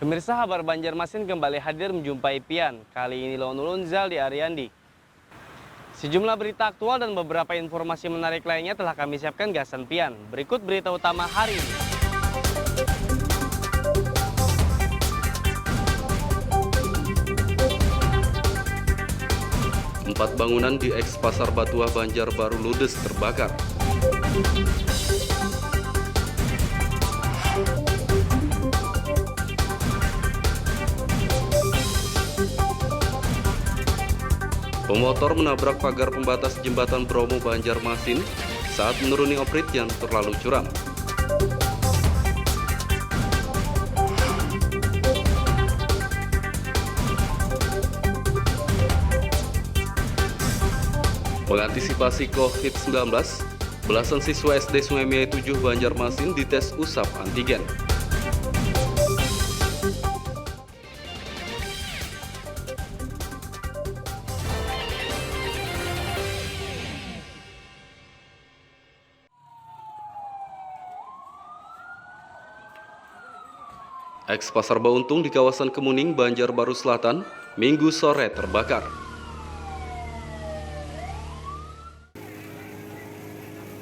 Pemirsa, Kabar Banjarmasin kembali hadir menjumpai Pian. Kali ini Lone Ulunzal di Ariandi. Sejumlah berita aktual dan beberapa informasi menarik lainnya telah kami siapkan gasan Pian. Berikut berita utama hari ini. Empat bangunan di eks Pasar Batuah Banjarbaru ludes terbakar. Pemotor menabrak pagar pembatas jembatan Bromo Banjarmasin saat menuruni oprit yang terlalu curam. Mengantisipasi COVID-19, belasan siswa SD Sungai Miai 7 Banjarmasin dites usap antigen. Eks Pasar Bauntung di kawasan Kemuning, Banjarbaru Selatan, Minggu sore terbakar.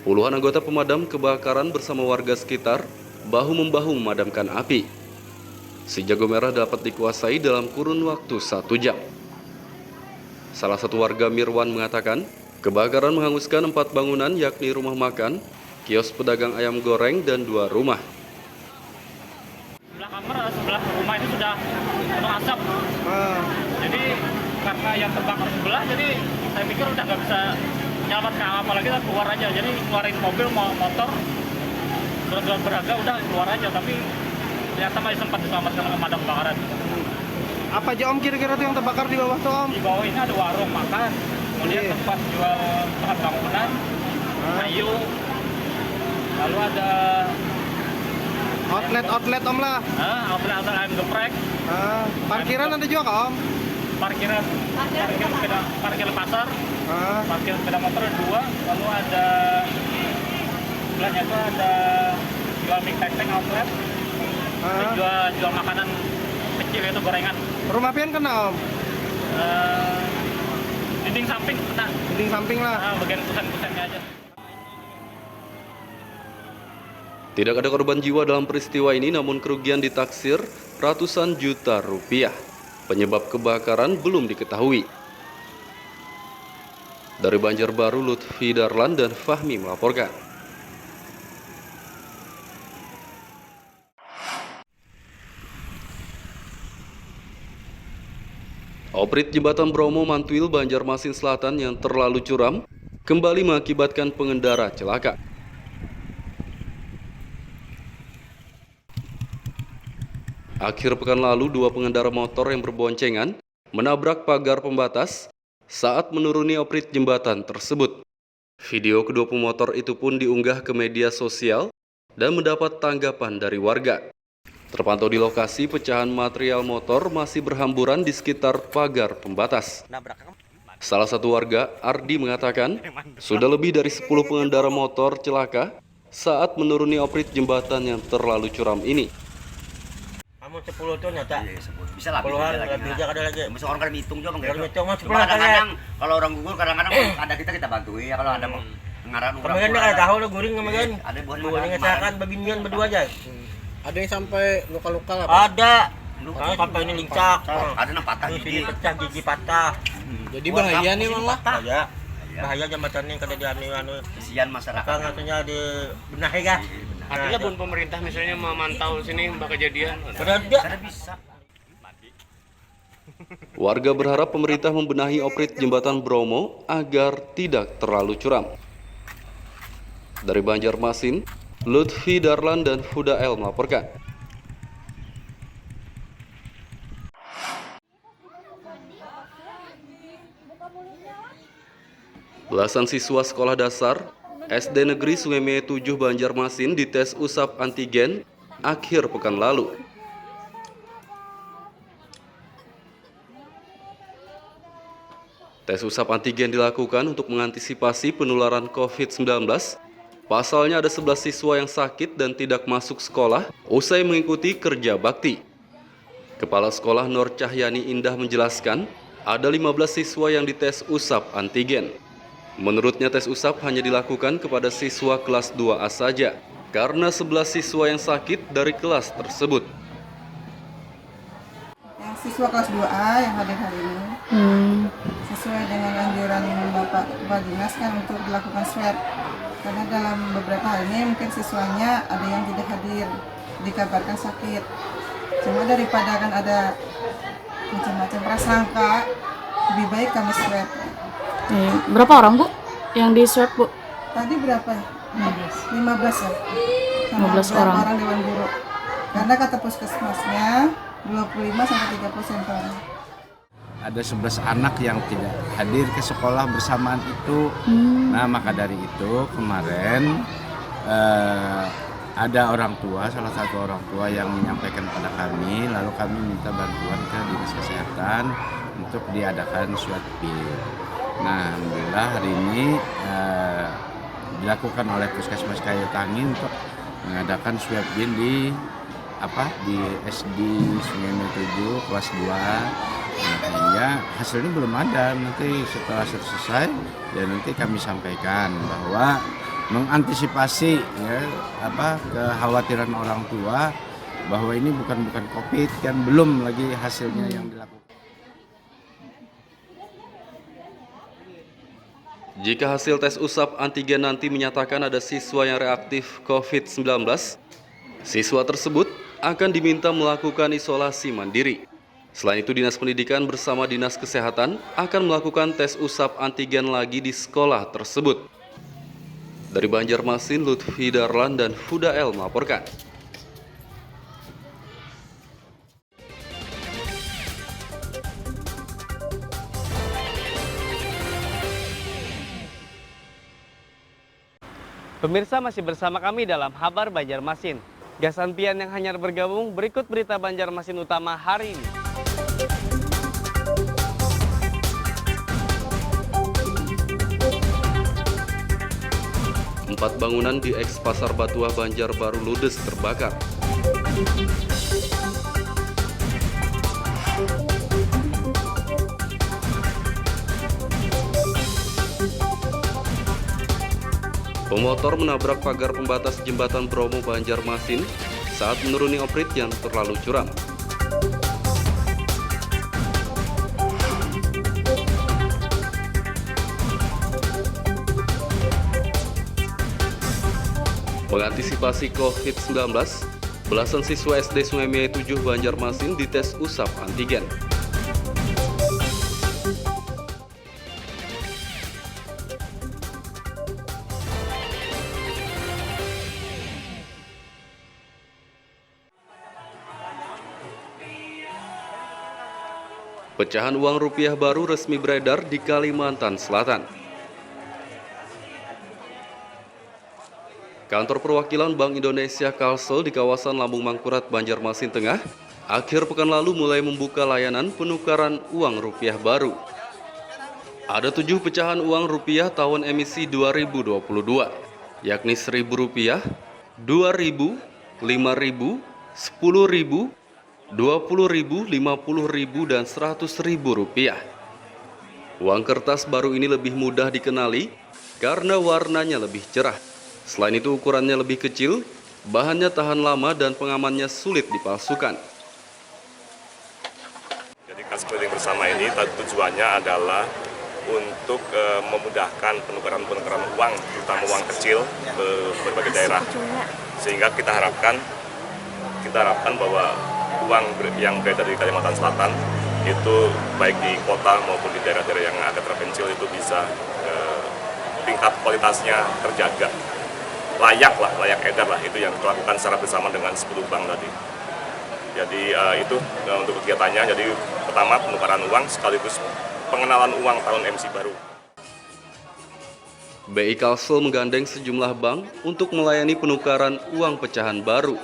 Puluhan anggota pemadam kebakaran bersama warga sekitar bahu-membahu memadamkan api. Si jago merah dapat dikuasai dalam kurun waktu 1 jam. Salah satu warga Mirwan mengatakan, kebakaran menghanguskan 4 bangunan yakni rumah makan, kios pedagang ayam goreng, dan 2 rumah. Sebelah rumah itu sudah penuh asap. Jadi karena yang terbakar sebelah, jadi saya pikir udah nggak bisa menyelamatkan, apalagi kita keluar aja. Jadi keluarin mobil, motor, surat berharga udah keluar aja. Tapi ternyata masih sempat diselamatkan pemadam kebakaran. Apa aja Om kira-kira tuh yang terbakar di bawah tuh Om? Di bawah ini ada warung makan, kemudian tempat jual bahan bangunan, kayu, lalu ada outlet Om lah. outlet ayam geprek. Parkiran ada juga kak Om? Parkiran pasar, parkir sepeda motor 2, lalu ada sebelahnya itu ada jual mie tek-tek outlet, jual makanan kecil itu gorengan. Rumah pian kena Om? Dinding samping kena. Dinding samping lah. Bagian kusen-kusennya aja. Tidak ada korban jiwa dalam peristiwa ini, namun kerugian ditaksir ratusan juta rupiah. Penyebab kebakaran belum diketahui. Dari Banjarbaru, Lutfi Darlan dan Fahmi melaporkan. Oprit jembatan Bromo Mantuil Banjarmasin Selatan yang terlalu curam kembali mengakibatkan pengendara celaka. Akhir pekan lalu, 2 pengendara motor yang berboncengan menabrak pagar pembatas saat menuruni oprit jembatan tersebut. Video kedua pemotor itu pun diunggah ke media sosial dan mendapat tanggapan dari warga. Terpantau di lokasi, pecahan material motor masih berhamburan di sekitar pagar pembatas. Salah satu warga, Ardi, mengatakan sudah lebih dari 10 pengendara motor celaka saat menuruni oprit jembatan yang terlalu curam ini. Kamu 10 tuh nyata. Iya, 10. Bisa lah. Puluhan lebih aja ada lagi. Bisa orang kan hitung juga Kalau ngitung mah 10 kadang-kadang kalau orang gugur kadang-kadang ada kita bantuin ya, kalau ada ngaran orang. Kemarin ada tahu lo guring kemarin. Ada buah ngecakan babinian berdua aja. Ada yang sampai luka-luka lah. Ada. Sampai ini lincak. Ada yang patah Sini pecah, gigi patah. Jadi bahaya nih Mang lah. Bahaya. Bahaya jembatan ini kada dianu. Kesian masyarakat. Kan katanya dibenahi kan. Artinya pun pemerintah misalnya memantau sini mbak kejadian. Kada bisa. Warga berharap pemerintah membenahi oprit jembatan Bromo agar tidak terlalu curam. Dari Banjarmasin, Lutfi Darlan dan Huda El melaporkan. Belasan siswa sekolah dasar SD Negeri Sungai Miai 7 Banjarmasin dites usap antigen akhir pekan lalu. Tes usap antigen dilakukan untuk mengantisipasi penularan COVID-19. Pasalnya ada 11 siswa yang sakit dan tidak masuk sekolah usai mengikuti kerja bakti. Kepala Sekolah Nur Cahyani Indah menjelaskan, ada 15 siswa yang dites usap antigen. Menurutnya tes usap hanya dilakukan kepada siswa kelas 2A saja, karena 11 siswa yang sakit dari kelas tersebut. Yang siswa kelas 2A yang hadir hari ini, sesuai dengan anjuran Bapak Kepala Dinas kan untuk dilakukan swab. Karena dalam beberapa hari ini mungkin siswanya ada yang tidak hadir, dikabarkan sakit. Cuma daripada kan ada macam-macam prasangka, lebih baik kami swab. Berapa orang, Bu, yang di swab, Bu? Tadi berapa ya? 15 ya? 15 orang. Orang Dewan Guru. Karena kata puskesmasnya 25 sampai 30 sampel. Ada 11 anak yang tidak hadir ke sekolah bersamaan itu. Nah, maka dari itu kemarin ada orang tua, salah satu orang tua yang menyampaikan pada kami, lalu kami minta bantuan ke Dinas Kesehatan untuk diadakan swab bin. Nah, alhamdulillah hari ini dilakukan oleh Puskesmas Kayu Tangi untuk mengadakan swab bin di SD Sungai 7 kelas 2. Nah, hingga hasilnya belum ada. Nanti setelah selesai ya nanti kami sampaikan bahwa mengantisipasi kekhawatiran orang tua bahwa ini bukan COVID, kan belum lagi hasilnya yang dilakukan. Jika hasil tes usap antigen nanti menyatakan ada siswa yang reaktif COVID-19, siswa tersebut akan diminta melakukan isolasi mandiri. Selain itu, Dinas Pendidikan bersama Dinas Kesehatan akan melakukan tes usap antigen lagi di sekolah tersebut. Dari Banjarmasin, Lutfi Darlan dan Huda El melaporkan. Pemirsa masih bersama kami dalam Kabar Banjarmasin. Gasan pian yang hanya bergabung, berikut berita Banjarmasin utama hari ini. Empat bangunan di eks Pasar Batuah Banjarbaru ludes terbakar. Pemotor menabrak pagar pembatas jembatan Bromo Banjarmasin saat menuruni oprit yang terlalu curam. Mengantisipasi COVID-19, belasan siswa SD Sungai Mie 7 Banjarmasin dites usap antigen. Pecahan uang rupiah baru resmi beredar di Kalimantan Selatan. Kantor perwakilan Bank Indonesia Kalsel di kawasan Lambung Mangkurat, Banjarmasin Tengah, akhir pekan lalu mulai membuka layanan penukaran uang rupiah baru. Ada 7 pecahan uang rupiah tahun emisi 2022, yakni Rp1.000, Rp2.000, Rp5.000, Rp10.000, Rp20.000, Rp50.000, dan Rp100.000. Uang kertas baru ini lebih mudah dikenali karena warnanya lebih cerah. Selain itu ukurannya lebih kecil, bahannya tahan lama dan pengamannya sulit dipalsukan. Jadi kas keliling bersama ini tujuannya adalah untuk memudahkan penukaran uang, terutama uang kecil ke berbagai daerah. Sehingga kita harapkan bahwa uang yang beredar di Kalimantan Selatan itu baik di kota maupun di daerah-daerah yang agak terpencil itu bisa tingkat kualitasnya terjaga. Layak edar lah, itu yang kita lakukan secara bersama dengan 10 bank tadi. Jadi itu untuk kegiatannya. Jadi pertama penukaran uang sekaligus pengenalan uang tahun emisi baru. BI Kalsel menggandeng sejumlah bank untuk melayani penukaran uang pecahan baru.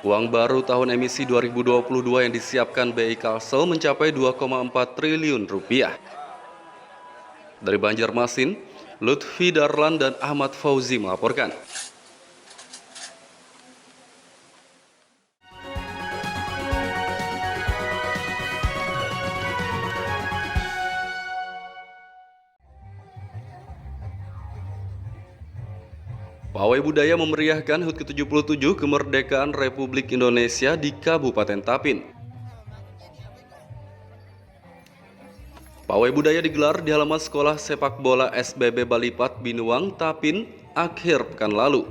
Uang baru tahun emisi 2022 yang disiapkan BI Kalsel mencapai Rp2,4 triliun. Dari Banjarmasin, Lutfi Darlan dan Ahmad Fauzi melaporkan. Pawai Budaya memeriahkan HUT ke-77 Kemerdekaan Republik Indonesia di Kabupaten Tapin. Pawai Budaya digelar di halaman Sekolah Sepak Bola SBB Balipat Binuang, Tapin, akhir pekan lalu.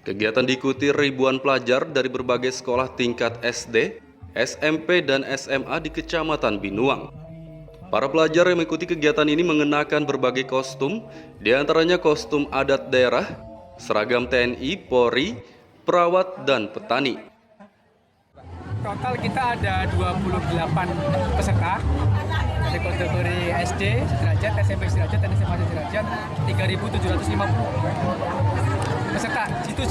Kegiatan diikuti ribuan pelajar dari berbagai sekolah tingkat SD, SMP, dan SMA di Kecamatan Binuang. Para pelajar yang mengikuti kegiatan ini mengenakan berbagai kostum, diantaranya kostum adat daerah, seragam TNI, Polri, perawat, dan petani. Total kita ada 28 peserta dari kategori SD sederajat, SMP sederajat, dan SMA sederajat, 3.750 peserta. Itu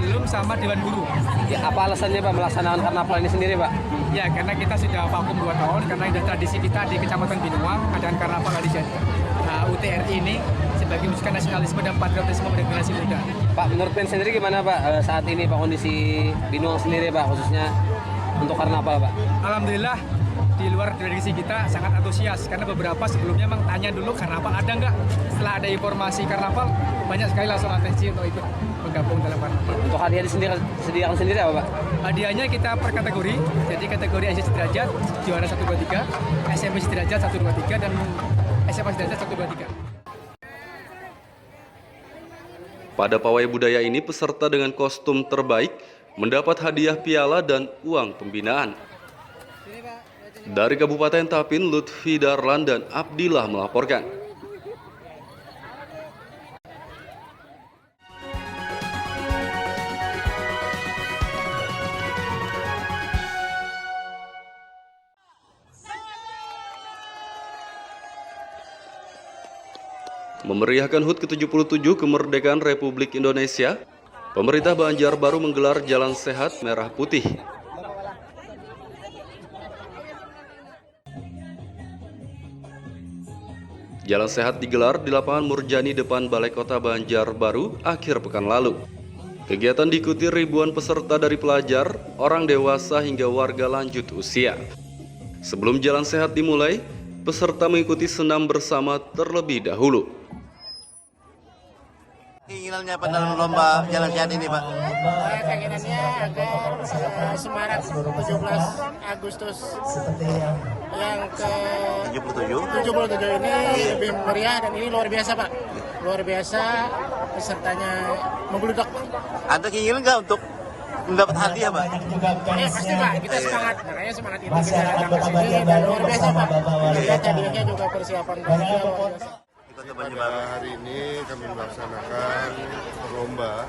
belum sama Dewan Guru. Ya, apa alasannya Pak melaksanakan karnaval ini sendiri Pak? Ya, karena kita sudah vakum 2 tahun, karena ada tradisi kita di Kecamatan Binuang, ada karnaval hari jadi. UTRI ini sebagai wujud nasionalisme dan patriotisme pada generasi muda. Pak, menurut PEN sendiri gimana Pak saat ini Pak kondisi Binuang sendiri Pak, khususnya untuk karnaval Pak? Alhamdulillah, di luar prediksi kita sangat antusias karena beberapa sebelumnya memang tanya dulu karnaval ada nggak. Setelah ada informasi karnaval, banyak sekali langsung atensi untuk ikut bergabung dalam karnaval. Untuk hadiah disediakan sendiri apa Pak? Hadiahnya kita per kategori, jadi kategori SD sederajat juara 1, 2, 3, SMP sederajat 1, 2, 3, dan SMA sederajat 1, 2, 3. Pada pawai budaya ini, peserta dengan kostum terbaik mendapat hadiah piala dan uang pembinaan. Dari Kabupaten Tapin, Lutfi Darlan dan Abdillah melaporkan. Memeriahkan HUT ke-77 Kemerdekaan Republik Indonesia, pemerintah Banjarbaru menggelar Jalan Sehat Merah Putih. Jalan Sehat digelar di lapangan Murjani depan Balai Kota Banjarbaru akhir pekan lalu. Kegiatan diikuti ribuan peserta dari pelajar, orang dewasa hingga warga lanjut usia. Sebelum Jalan Sehat dimulai, peserta mengikuti senam bersama terlebih dahulu. Keinginannya apa dalam lomba Jalan Sehat ini, Pak? Keinginannya agar Semarak 17 Agustus yang ke-77 ini lebih meriah, dan ini luar biasa, Pak. Luar biasa, pesertanya membludak. Ada keinginan nggak untuk mendapat hadiah, Pak? Ya pasti, Pak. Kita semangat. Makanya semangat itu kita datang ke sini, dan luar biasa, Pak. Lihat hadiahnya juga persiapan panitia luar biasa. Pada hari ini kami melaksanakan lomba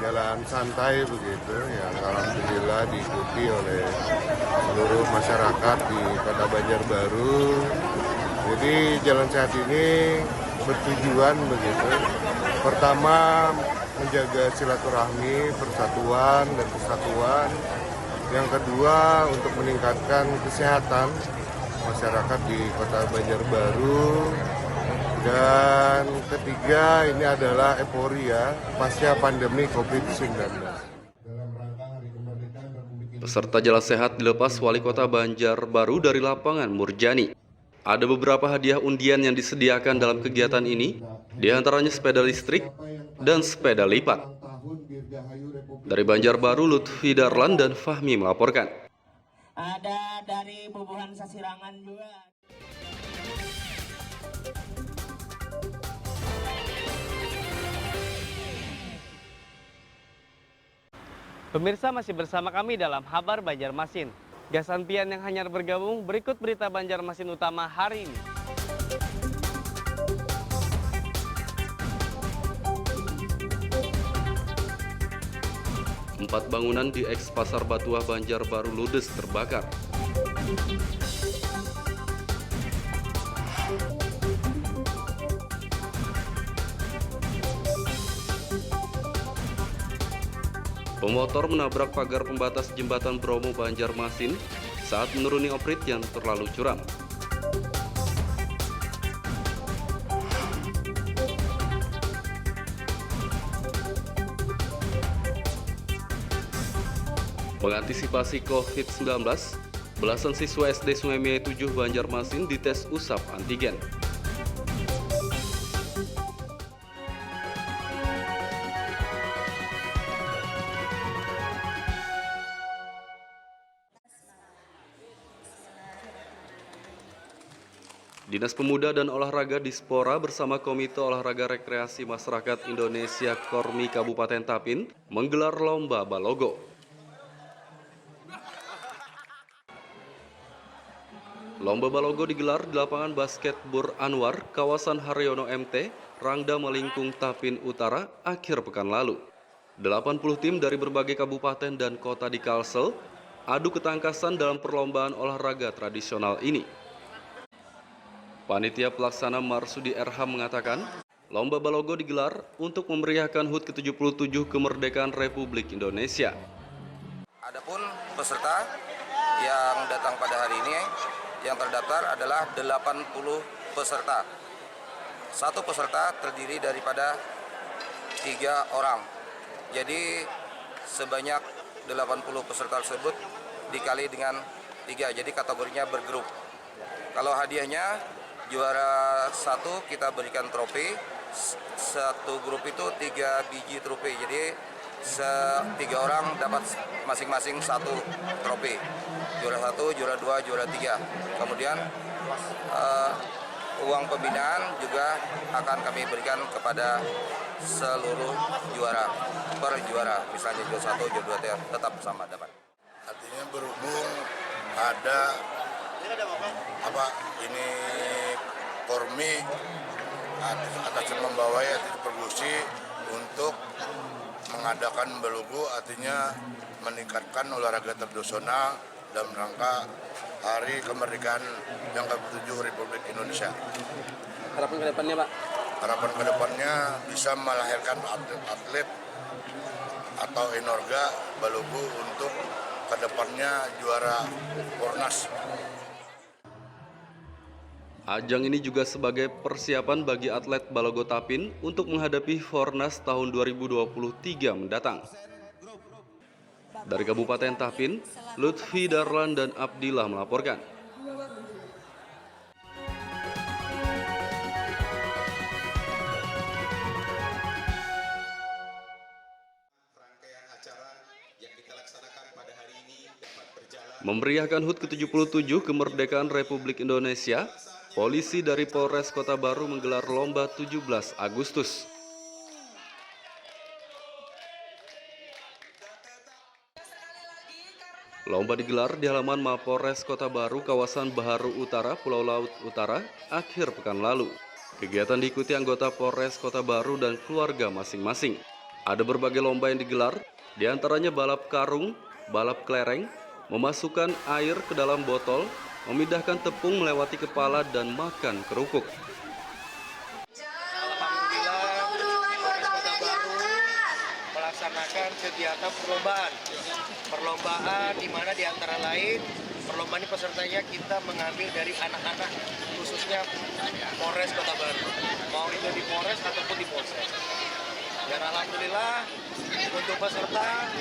jalan santai begitu yang alhamdulillah diikuti oleh seluruh masyarakat di Kota Banjarbaru. Jadi Jalan Sehat ini bertujuan begitu. Pertama, menjaga silaturahmi, persatuan dan kesatuan. Yang kedua, untuk meningkatkan kesehatan masyarakat di Kota Banjarbaru. Dan ketiga, ini adalah euforia pasca pandemi COVID-19. Peserta Jalan Sehat dilepas Wali Kota Banjarbaru dari lapangan Murjani. Ada beberapa hadiah undian yang disediakan dalam kegiatan ini, diantaranya sepeda listrik dan sepeda lipat. Dari Banjarbaru, Lutfi Darlan dan Fahmi melaporkan. Ada dari Bubuhan Sasirangan juga. Pemirsa, masih bersama kami dalam Habar Banjarmasin. Gasan pian yang hanyar bergabung, berikut berita Banjarmasin utama hari ini. Empat bangunan di eks Pasar Batuah Banjarbaru ludes terbakar. Pemotor menabrak pagar pembatas jembatan Bromo Banjarmasin saat menuruni oprit yang terlalu curam. Mengantisipasi COVID-19, belasan siswa SD Sungai Mie 7 Banjarmasin dites usap antigen. Dinas Pemuda dan Olahraga Dispora bersama Komite Olahraga Rekreasi Masyarakat Indonesia Kormi Kabupaten Tapin menggelar Lomba Balogo. Lomba Balogo digelar di lapangan basket Bur Anwar, kawasan Haryono MT, Rangda Melingkung, Tapin Utara, akhir pekan lalu. 80 tim dari berbagai kabupaten dan kota di Kalsel adu ketangkasan dalam perlombaan olahraga tradisional ini. Panitia pelaksana Marsudi RH mengatakan, Lomba Balogo digelar untuk memeriahkan HUT ke-77 kemerdekaan Republik Indonesia. Adapun peserta yang datang pada hari ini yang terdaftar adalah 80 peserta. Satu peserta terdiri daripada 3 orang. Jadi sebanyak 80 peserta tersebut dikali dengan 3, jadi kategorinya bergrup. Kalau hadiahnya juara 1 kita berikan trofi, satu grup itu 3 biji trofi, jadi 3 orang dapat masing-masing 1 trofi. Juara 1, juara 2, juara 3. Kemudian uang pembinaan juga akan kami berikan kepada seluruh juara per juara. Misalnya juara 1, juara 2 tetap sama dapat. Artinya berhubung ada ini Kormi atas membawa Pergusi untuk mengadakan Balogo, artinya meningkatkan olahraga tradisional dalam rangka Hari Kemerdekaan yang ke-7 Republik Indonesia. Harapan ke depannya, Pak? Harapan ke depannya bisa melahirkan atlet-atlet atau Enorga Balogo untuk ke depannya juara Pornas. Ajang ini juga sebagai persiapan bagi atlet Balogo Tapin untuk menghadapi Fornas tahun 2023 mendatang. Dari Kabupaten Tapin, Lutfi Darlan dan Abdillah melaporkan. Memeriahkan HUT ke-77 kemerdekaan Republik Indonesia, polisi dari Polres Kota Baru menggelar lomba 17 Agustus. Lomba digelar di halaman Mapolres Kota Baru, kawasan Baharu Utara, Pulau Laut Utara, akhir pekan lalu. Kegiatan diikuti anggota Polres Kota Baru dan keluarga masing-masing. Ada berbagai lomba yang digelar, diantaranya balap karung, balap kelereng, memasukkan air ke dalam botol, memindahkan tepung melewati kepala, dan makan kerupuk. Alhamdulillah, Polres Kota Baru melaksanakan kegiatan perlombaan di mana di antara lain perlombaan ini pesertanya kita mengambil dari anak-anak, khususnya Polres Kota Baru, mau itu di Polres ataupun di Polsek. Dan alhamdulillah untuk peserta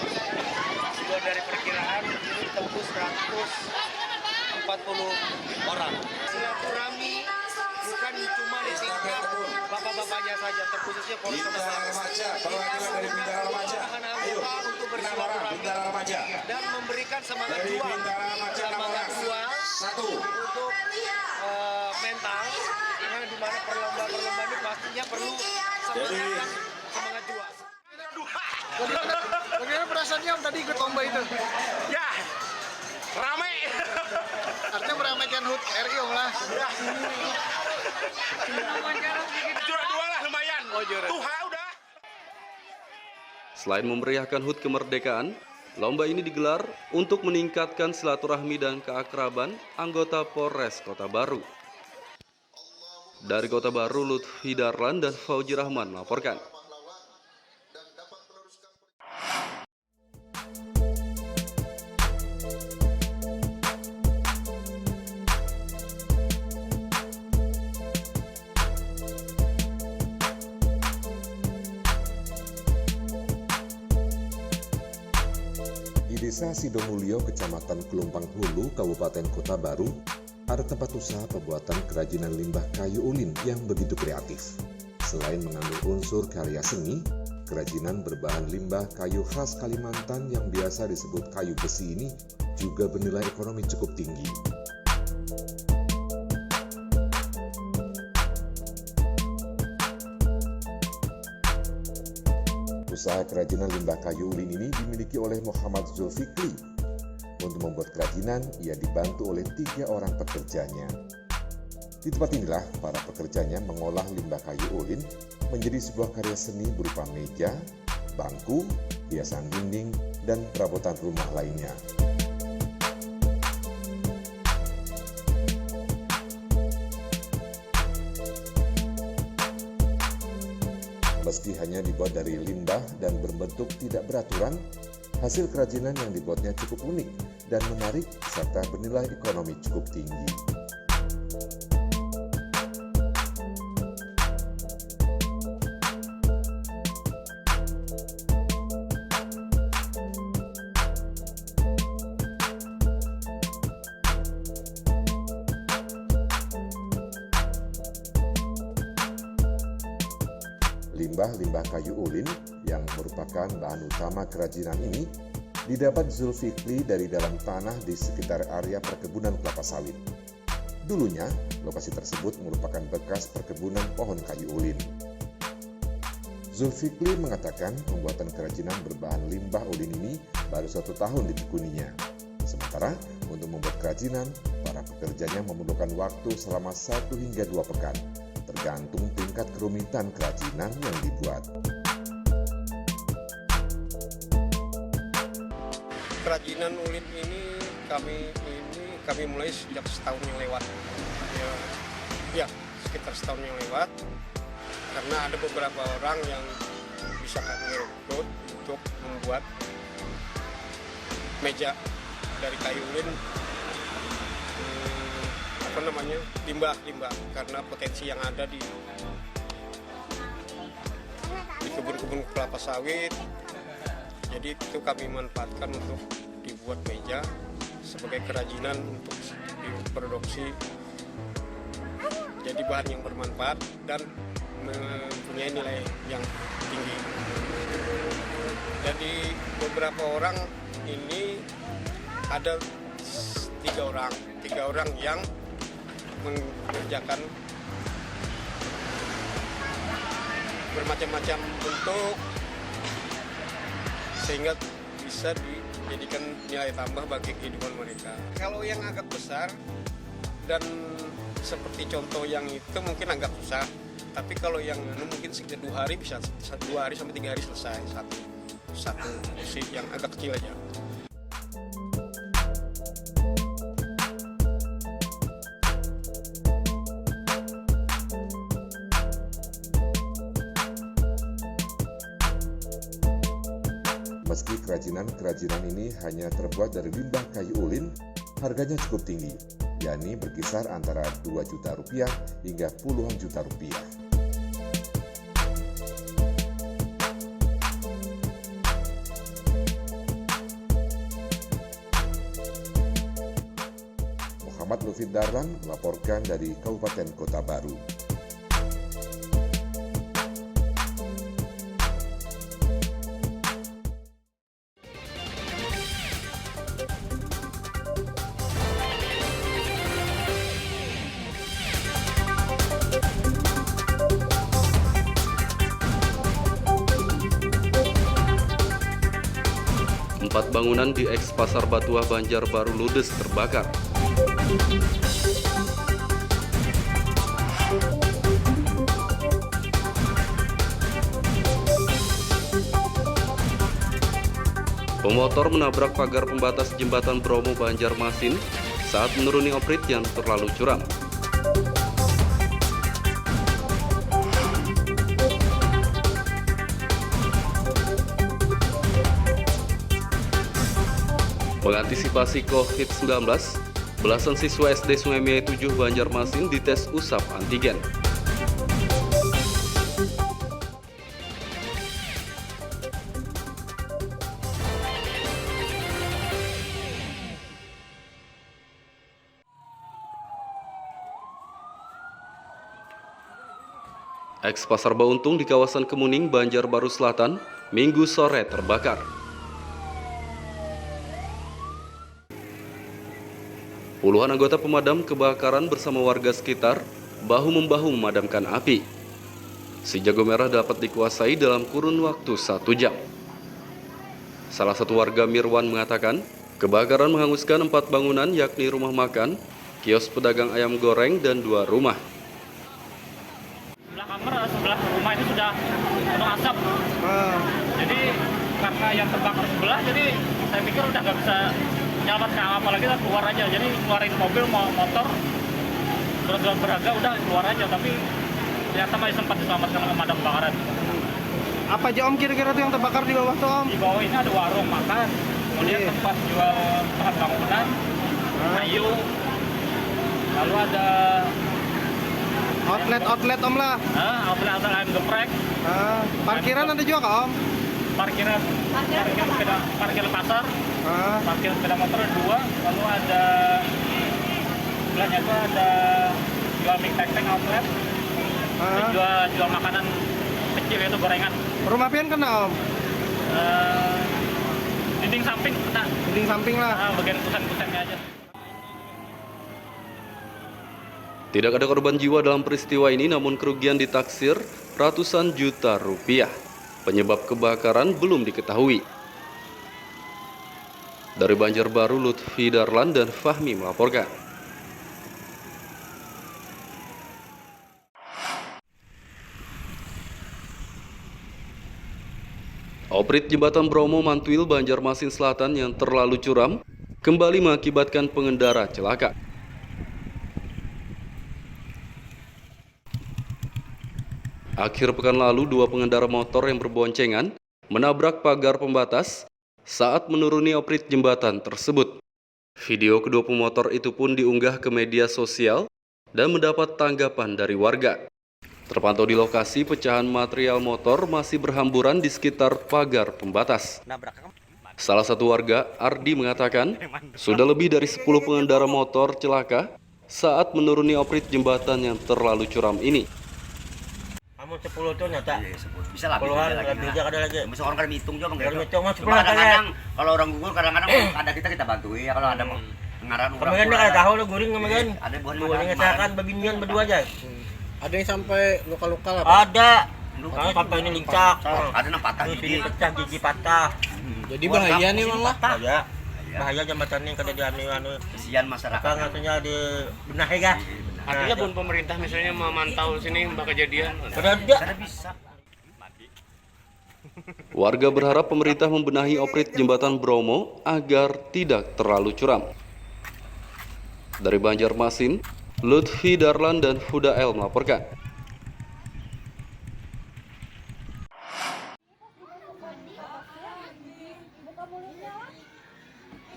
juga dari perkiraan ini tembus 140 orang. Silaturahmi bukan cuma di tingkat bapak-bapaknya saja, terkhususnya Polres Kota Baru. Untuk bersilaturahmi dan memberikan semangat juang untuk mental, karena di mana perlombaan ini pastinya perlu semangat juang. Bagaimana perasaannya Om tadi ikut lomba itu? Ya, rame. Artinya meramaikan HUT RI Om lah. Juara 2 lah lumayan. Oh, juara. Udah. Selain memeriahkan HUT kemerdekaan, lomba ini digelar untuk meningkatkan silaturahmi dan keakraban anggota Polres Kota Baru. Dari Kota Baru, Lutfi Darlan dan Fauji Rahman melaporkan. Desa Sidomulyo, Kecamatan Pelumpang Hulu, Kabupaten Kota Baru, ada tempat usaha pembuatan kerajinan limbah kayu ulin yang begitu kreatif. Selain mengandung unsur karya seni, kerajinan berbahan limbah kayu khas Kalimantan yang biasa disebut kayu besi ini juga bernilai ekonomi cukup tinggi. Usaha kerajinan limbah kayu ulin ini dimiliki oleh Muhammad Zulfikri. Untuk membuat kerajinan, ia dibantu oleh 3 orang pekerjanya. Di tempat inilah para pekerjanya mengolah limbah kayu ulin menjadi sebuah karya seni berupa meja, bangku, hiasan dinding, dan perabotan rumah lainnya. Meski hanya dibuat dari limbah dan berbentuk tidak beraturan, hasil kerajinan yang dibuatnya cukup unik dan menarik serta bernilai ekonomi cukup tinggi. Limbah-limbah kayu ulin yang merupakan bahan utama kerajinan ini didapat Zulfikri dari dalam tanah di sekitar area perkebunan kelapa sawit. Dulunya, lokasi tersebut merupakan bekas perkebunan pohon kayu ulin. Zulfikri mengatakan pembuatan kerajinan berbahan limbah ulin ini baru 1 tahun ditekuninya. Sementara untuk membuat kerajinan, para pekerjanya memerlukan waktu selama 1 hingga 2 pekan. Tergantung tingkat kerumitan kerajinan yang dibuat. Kerajinan ulin ini kami mulai sejak setahun yang lewat. Ya, sekitar setahun yang lewat. Karena ada beberapa orang yang bisa kami rekrut untuk membuat meja dari kayu ulin, limbah karena potensi yang ada di kebun-kebun kelapa sawit. Jadi itu kami manfaatkan untuk dibuat meja sebagai kerajinan untuk diproduksi. Jadi bahan yang bermanfaat dan mempunyai nilai yang tinggi. Jadi beberapa orang ini ada 3 orang yang mengerjakan bermacam-macam bentuk sehingga bisa dijadikan nilai tambah bagi kehidupan mereka. Kalau yang agak besar dan seperti contoh yang itu mungkin agak susah, tapi kalau yang mungkin sekitar 2 hari bisa 2 hari sampai 3 hari selesai satu musik yang agak kecil aja. Meski kerajinan ini hanya terbuat dari limbah kayu ulin, harganya cukup tinggi, yakni berkisar antara 2 juta rupiah hingga puluhan juta rupiah. Muhammad Lufid Darlan melaporkan dari Kabupaten Kota Baru. Empat bangunan di eks Pasar Batuah Banjarbaru ludes terbakar. Pemotor menabrak pagar pembatas jembatan Bromo Banjarmasin saat menuruni oprit yang terlalu curam. Mengantisipasi COVID-19, belasan siswa SD Sungai Mie 7 Banjarmasin dites usap antigen. Eks Pasar Bauntung di kawasan Kemuning, Banjarbaru Selatan, Minggu sore terbakar. Puluhan anggota pemadam kebakaran bersama warga sekitar bahu-membahu memadamkan api. Si jago merah dapat dikuasai dalam kurun waktu 1 jam. Salah satu warga Mirwan mengatakan, kebakaran menghanguskan 4 bangunan yakni rumah makan, kios pedagang ayam goreng, dan 2 rumah. Sebelah kamar, sebelah rumah itu sudah penuh asap. Jadi karena yang terbakar sebelah, jadi saya pikir udah nggak bisa menyelamatkan apalagi kita keluar aja. Jadi keluarin mobil, motor, surat berharga udah keluar aja. Tapi ternyata masih sempat diselamatkan pemadam kebakaran. Apa aja Om kira-kira tuh yang terbakar di bawah tuh Om? Di bawah ini ada warung makan, kemudian tempat jual bahan bangunan, kayu, lalu ada outlet Om lah. Outlet ayam geprek. Parkiran ada juga kak Om? Parkiran pasar, parkir sepeda motor 2, lalu ada sebelahnya itu ada jual mie tek-tek outlet, jual makanan kecil itu gorengan. Rumah pian kena Om? Dinding samping kena. Dinding samping lah. Bagian kusen-kusennya aja. Tidak ada korban jiwa dalam peristiwa ini, namun kerugian ditaksir ratusan juta rupiah. Penyebab kebakaran belum diketahui. Dari Banjarbaru, Lutfi Darlan dan Fahmi melaporkan. Oprit jembatan Bromo Mantuil, Banjarmasin Selatan yang terlalu curam kembali mengakibatkan pengendara celaka. Akhir pekan lalu, 2 pengendara motor yang berboncengan menabrak pagar pembatas saat menuruni oprit jembatan tersebut. Video kedua pemotor itu pun diunggah ke media sosial dan mendapat tanggapan dari warga. Terpantau di lokasi, pecahan material motor masih berhamburan di sekitar pagar pembatas. Salah satu warga, Ardi, mengatakan sudah lebih dari 10 pengendara motor celaka saat menuruni oprit jembatan yang terlalu curam ini. Kamu 10 tuh nyata. Iya, bisa lah. Puluhan lebih aja ada lagi. Bisa orang kan hitung juga Kalau ngitung mah 10 kadang-kadang kalau orang gugur kadang-kadang ada kita bantuin ya kalau ada pengarang orang. Kemarin dia tahu lu guring kemarin. Ada bukan ngesakan babinian berdua aja. Ada yang sampai luka-luka lah. Ada. Luka sampai ini lincak. Ada yang patah gigi pecah, gigi patah. Jadi bahaya nih Mang lah. Bahaya jembatan ini kada dianu kesian masyarakat. Apa ngatanya di benahi kah? Artinya pun pemerintah misalnya memantau sini mbak kejadian. Kada bisa. Warga berharap pemerintah membenahi oprit jembatan Bromo agar tidak terlalu curam. Dari Banjarmasin, Lutfi Darlan dan Huda El melaporkan.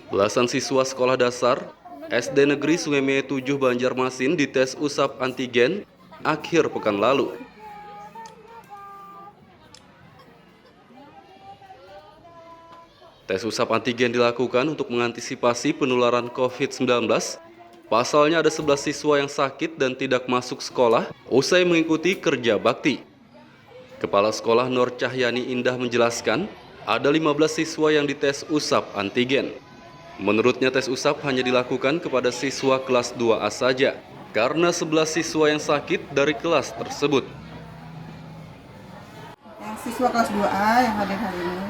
Belasan siswa sekolah dasar SD Negeri Sungai Meye 7 Banjarmasin dites usap antigen akhir pekan lalu. Tes usap antigen dilakukan untuk mengantisipasi penularan COVID-19. Pasalnya ada 11 siswa yang sakit dan tidak masuk sekolah usai mengikuti kerja bakti. Kepala Sekolah Nur Cahyani Indah menjelaskan, ada 15 siswa yang dites usap antigen. Menurutnya tes usap hanya dilakukan kepada siswa kelas 2A saja, karena 11 siswa yang sakit dari kelas tersebut. Yang siswa kelas 2A yang hadir hari ini,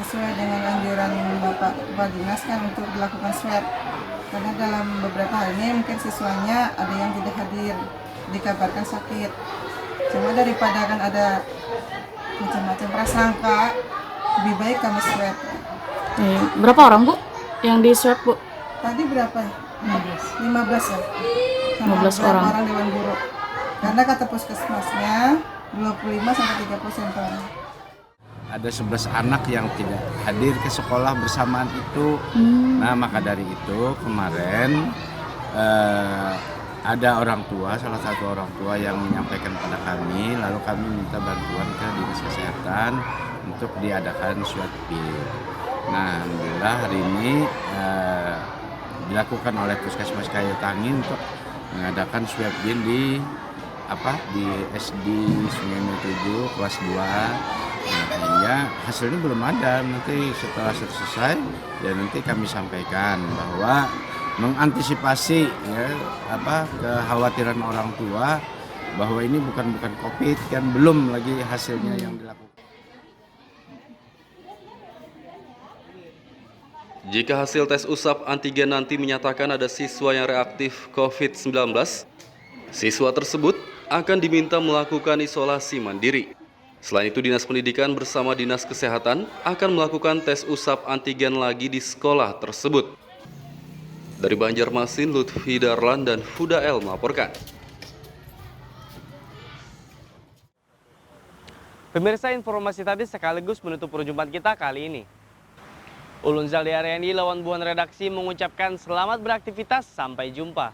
sesuai dengan anjuran Bapak Kepala Dinas kan untuk dilakukan swab. Karena dalam beberapa hari ini mungkin siswanya ada yang tidak hadir, dikabarkan sakit. Cuma daripada kan ada macam-macam prasangka, lebih baik kami swab. Berapa orang Bu yang di swab Bu? Tadi berapa? 15 ya. 15 orang. Orang Dewan Guru. Karena kata puskesmasnya 25 sampai 30 sampel. Ada 11 anak yang tidak hadir ke sekolah bersamaan itu. Nah, maka dari itu kemarin ada orang tua, salah satu orang tua yang menyampaikan pada kami, lalu kami minta bantuan ke Dinas Kesehatan untuk diadakan swab bin. Nah, alhamdulillah hari ini dilakukan oleh Puskesmas Kayu Tangi untuk mengadakan swab bin di SD Sungai Meye 7 kelas 2. Nah, hingga hasilnya belum ada. Nanti setelah selesai ya nanti kami sampaikan bahwa mengantisipasi ya kekhawatiran orang tua bahwa ini bukan COVID kan, belum lagi hasilnya yang dilakukan. Jika hasil tes usap antigen nanti menyatakan ada siswa yang reaktif COVID-19, siswa tersebut akan diminta melakukan isolasi mandiri. Selain itu, Dinas Pendidikan bersama Dinas Kesehatan akan melakukan tes usap antigen lagi di sekolah tersebut. Dari Banjarmasin, Lutfi Darlan dan Huda El melaporkan. Pemirsa, informasi tadi sekaligus menutup perjumpaan kita kali ini. Ulun Zaldi Ariandi, lawan buan redaksi, mengucapkan selamat beraktivitas, sampai jumpa.